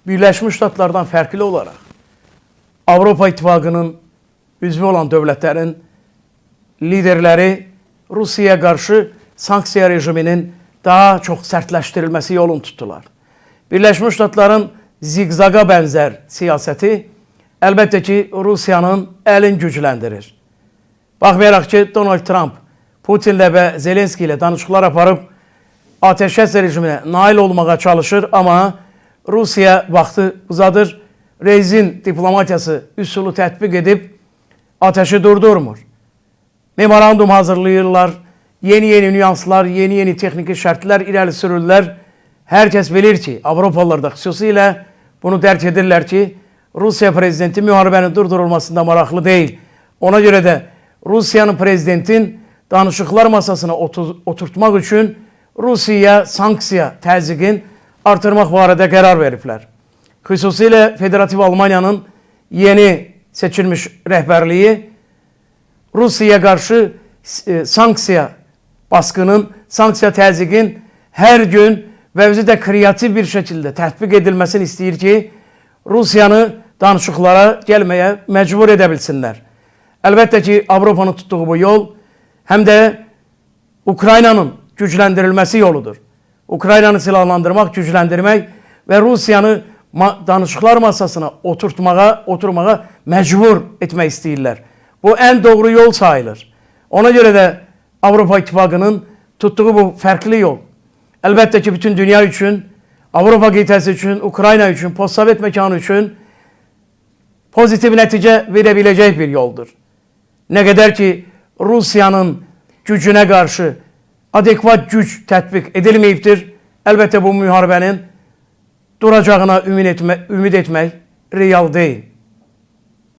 Birleşmiş Ştatlardan fərqli olaraq Avropa İttifaqının üzvü olan dövlətlərin liderləri Rusiyaya qarşı sanksiya rejiminin daha çox sərtləşdirilməsi yolunu tutdular. Birləşmiş Ştatların zigzaga bənzər siyasəti əlbəttə ki, Rusiyanın əlini gücləndirir. Baxmayaraq ki, Donald Trump Putinlə və Zelenski ilə danışıqlar aparıb ateşkəs rejiminə nail olmağa çalışır, amma Rusiya vaxtı uzadır, rezin diplomatiyası üsulu tətbiq edib ateşi durdurmur. Memorandum hazırlayırlar, yeni nüanslar, yeni texniki şərtlər irəli sürürlər. Hər kəs bilir ki, Avropalılar da xüsusilə bunu dərk edirlər ki, Rusiya prezidenti müharibəni durdurulmasında maraqlı deyil. Ona görə də Rusiyanın prezidentin danışıqlar masasına oturtmaq üçün Rusiyaya sanksiya təzyiqin artırmaq barədə qərar veriblər. Xüsusilə Federativ Almaniyanın yeni seçilmiş rəhbərliyi Rusiyaya qarşı sanksiya baskının, sanksiya təzyiqin hər gün və özü də kreativ bir şəkildə tətbiq edilməsini istəyir ki, Rusiyanı danışıqlara gəlməyə məcbur edə bilsinlər. Əlbəttə ki, Avropanın tutduğu bu yol həm də Ukraynanın gücləndirilməsi yoludur. Ukraynanı silahlandırmaq, gücləndirmək və Rusiyanı danışıqlar masasına oturmağa məcbur etmək istəyirlər. Bu ən doğru yol sayılır. Ona görə də Avropa İttifaqının tutduğu bu fərqli yol əlbəttə ki, bütün dünya üçün, Avropa qitəsi üçün, Ukrayna üçün, postsovet məkanı üçün pozitiv nəticə verə biləcək bir yoldur. Nə qədər ki, Rusiyanın gücünə qarşı adekvat güc tətbiq edilməyibdir, əlbəttə bu müharibənin duracağına ümid etmək real deyil.